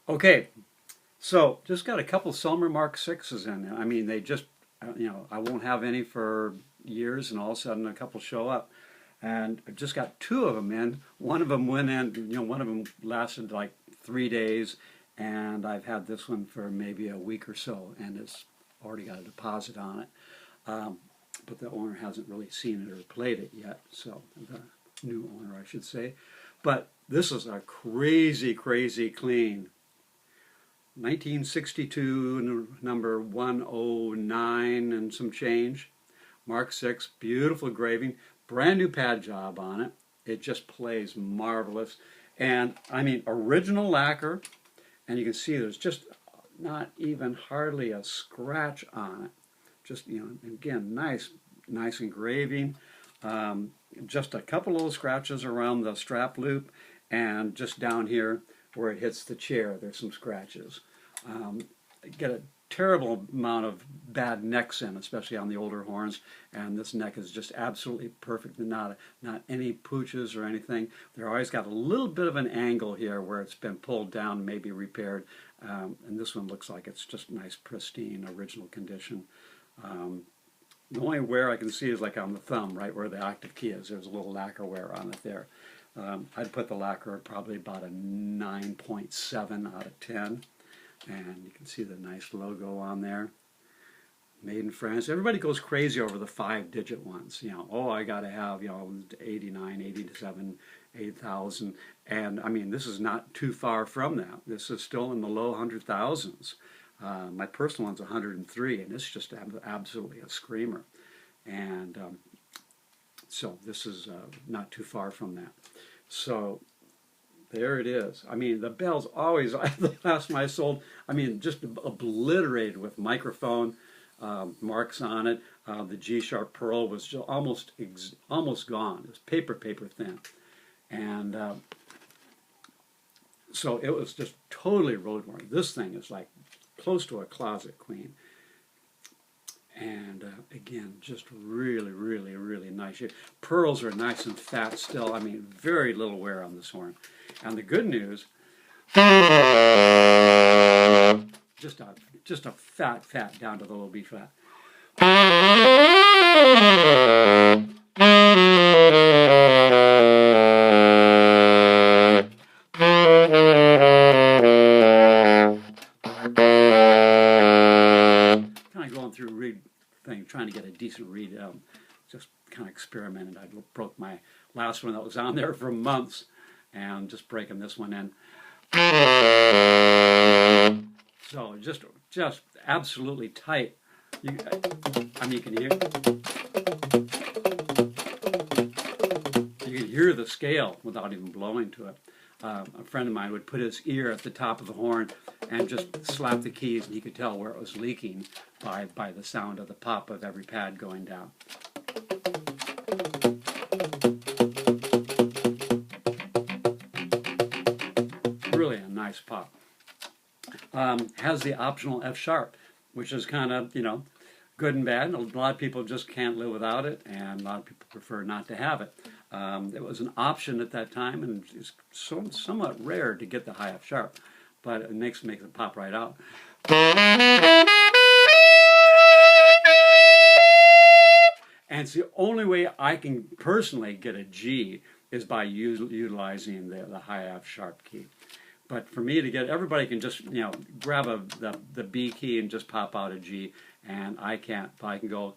Okay, so just got a couple Selmer Mark VIs in there. I mean, they just, I won't have any for years, and all of a sudden a couple show up. And I've just got two of them in. One of them went in, one of them lasted like 3 days, and I've had this one for maybe a week or so, and it's already got a deposit on it. But the owner hasn't really seen it or played it yet, so the new owner, I should say. But this is a crazy, crazy clean 1962, number 109 and some change. Mark VI, beautiful engraving, brand new pad job on it. It just plays marvelous. And I mean, original lacquer, and you can see there's just not even hardly a scratch on it. Just, again, nice engraving. Just a couple little scratches around the strap loop, and just down here where it hits the chair, there's some scratches. Get a terrible amount of bad necks in, especially on the older horns, and this neck is just absolutely perfect, and not any pooches or anything. They're always got a little bit of an angle here where it's been pulled down, maybe repaired, and this one looks like it's just nice, pristine, original condition. The only wear I can see is like on the thumb, right where the active key is. There's a little lacquer wear on it there. I'd put the lacquer probably about a 9.7 out of 10. And you can see the nice logo on there. Made in France. Everybody goes crazy over the 5-digit ones. Oh, I got to have, 89, 87, 8,000. And I mean, this is not too far from that. This is still in the low 100,000s. My personal one's 103, and it's just absolutely a screamer. And so this is not too far from that. So there it is. I mean, the bell's always, the last one I sold, I mean, just obliterated with microphone marks on it. The G-sharp pearl was just almost gone. It was paper thin. And so it was just totally road worn. This thing is like close to a closet queen. And again, just really, really, really nice. Pearls are nice and fat still. I mean, very little wear on this horn. And the good news, just a fat down to the low B flat. Kind of going through read thing, trying to get a decent read. Just kind of experimented. I broke my last one that was on there for months, and just breaking this one in. So just absolutely tight. I mean, you can hear the scale without even blowing to it. A friend of mine would put his ear at the top of the horn and just slap the keys, and he could tell where it was leaking by the sound of the pop of every pad going down. Really a nice pop. Has the optional F sharp, which is kind of, good and bad. A lot of people just can't live without it, and a lot of people prefer not to have it. It was an option at that time, and it's somewhat rare to get the high F sharp, but it makes it pop right out. And it's the only way I can personally get a G is by utilizing the high F sharp key. But for me to get, everybody can just, grab the B key and just pop out a G, and I can't. But I can go.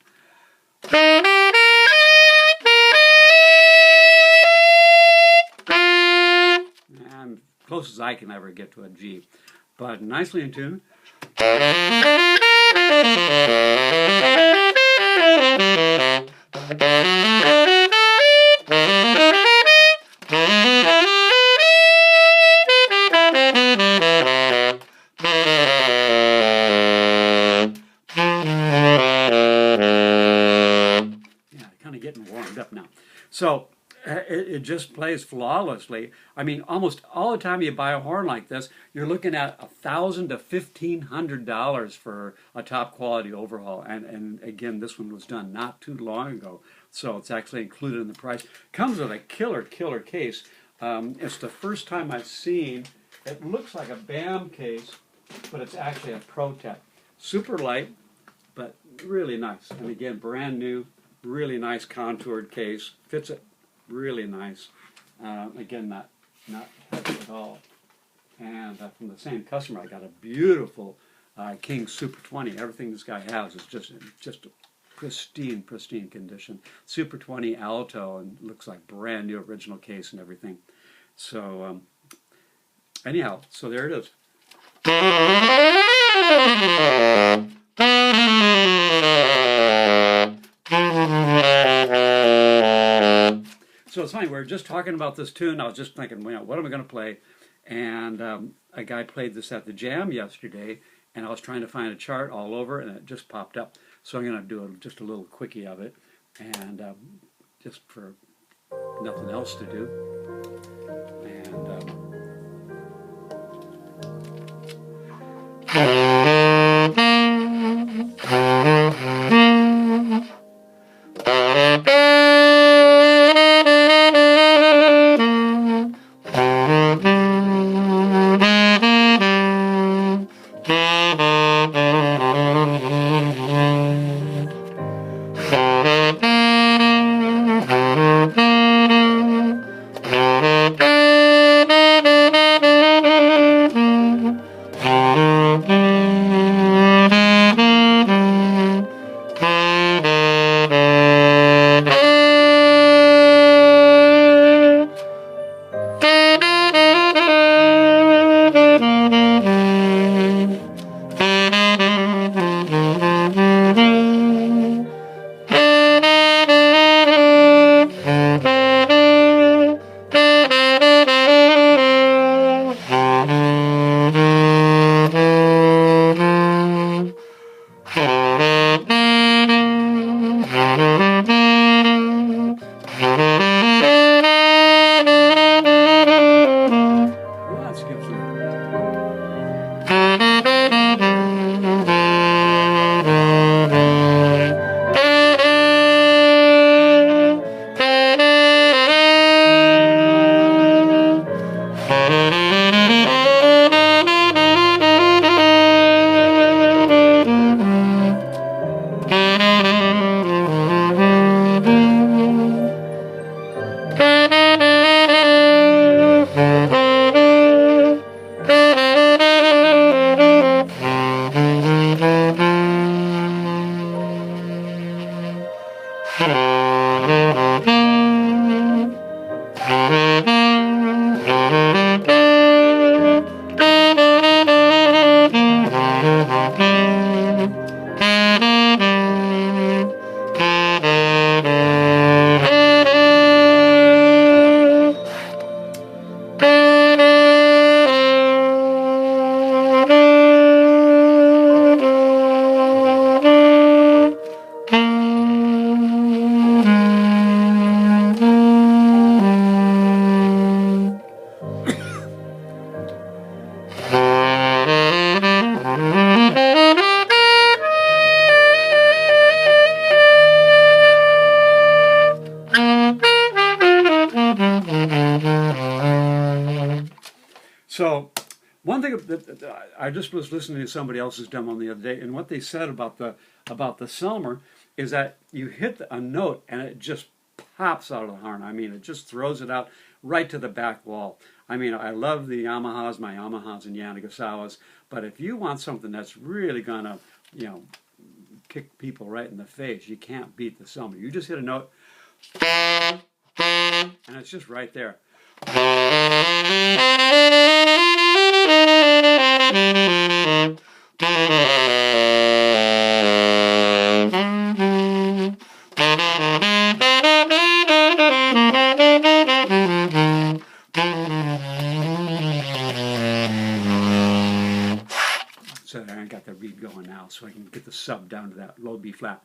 And close as I can ever get to a G. But nicely in tune. Getting warmed up now. So it just plays flawlessly. I mean, almost all the time you buy a horn like this, you're looking at $1,000 to $1,500 for a top quality overhaul. And again, this one was done not too long ago, so it's actually included in the price. Comes with a killer case. It's the first time I've seen It looks like a BAM case, but it's actually a ProTech. Super light, but really nice. And again, brand new, really nice contoured case. Fits it really nice. Again, not heavy at all. And from the same customer, I got a beautiful King Super 20. Everything this guy has is just pristine condition. Super 20 Alto, and looks like brand new original case and everything. So anyhow, so there it is. So it's funny, we were just talking about this tune. I was just thinking, what am I going to play? And a guy played this at the Jam yesterday, and I was trying to find a chart all over, and it just popped up. So I'm going to do just a little quickie of it, and just for nothing else to do. And let's give So one thing that I just was listening to somebody else's demo the other day, and what they said about the Selmer is that you hit a note and it just pops out of the horn. I mean, it just throws it out right to the back wall. I mean, I love the Yamahas, my Yamahas and Yanagisawas, but if you want something that's really gonna, kick people right in the face, you can't beat the Selmer. You just hit a note, and it's just right there. So I got the reed going now, so I can get the sub down to that low B flat.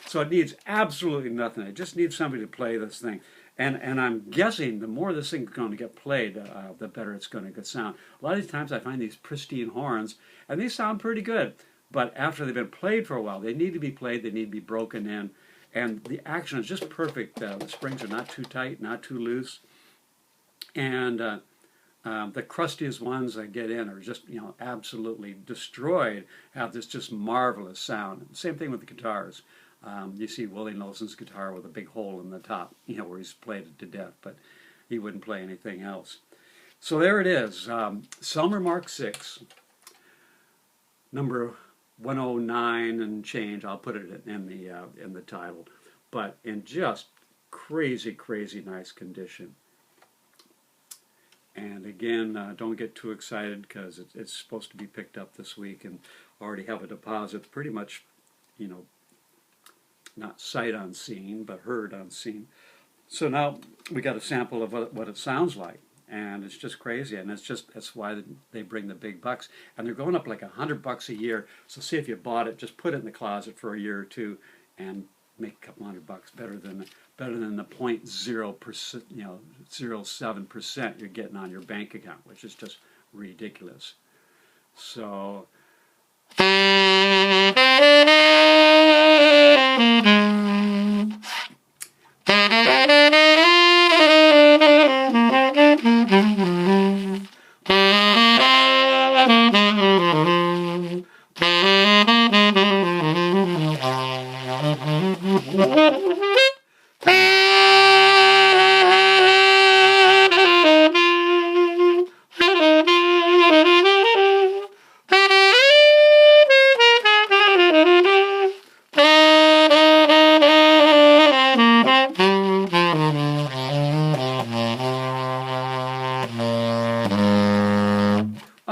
So it needs absolutely nothing. It just needs somebody to play this thing. And I'm guessing the more this thing's going to get played, the better it's going to sound. A lot of these times I find these pristine horns, and they sound pretty good. But after they've been played for a while, they need to be played, they need to be broken in. And the action is just perfect. The springs are not too tight, not too loose. And the crustiest ones that get in are just, absolutely destroyed, have this just marvelous sound. Same thing with the guitars. You see Willie Nelson's guitar with a big hole in the top, where he's played it to death, but he wouldn't play anything else. So there it is, Selmer Mark VI, number 109 and change. I'll put it in the title, but in just crazy, crazy nice condition. And again, don't get too excited because it's supposed to be picked up this week and already have a deposit pretty much, not sight unseen, but heard unseen. So now we got a sample of what it sounds like, and it's just crazy, and that's why they bring the big bucks, and they're going up like $100 a year. So see if you bought it, just put it in the closet for a year or two, and make a couple $100 better than the 0.0%, 0.07% you're getting on your bank account, which is just ridiculous. So.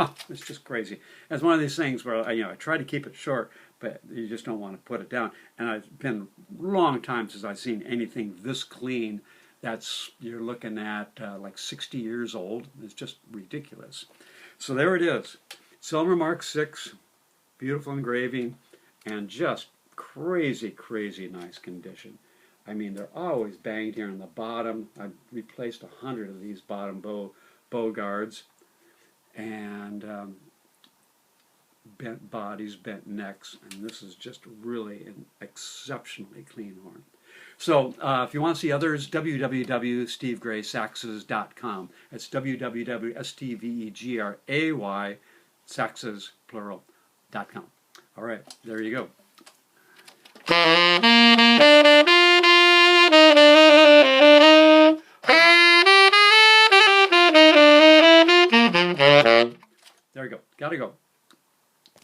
Oh, it's just crazy. It's one of these things where I try to keep it short, but you just don't want to put it down. And it's been a long time since I've seen anything this clean. You're looking at like 60 years old. It's just ridiculous. So there it is, Selmer Mark VI, beautiful engraving, and just crazy, crazy nice condition. I mean, they're always banged here on the bottom. I've replaced 100 of these bottom bow guards. And bent bodies, bent necks, and this is just really an exceptionally clean horn. So if you want to see others, www.stevegraysaxes.com. That's www.STVEGRAY, saxes, plural.com. All right, there you go. There we go. Gotta go.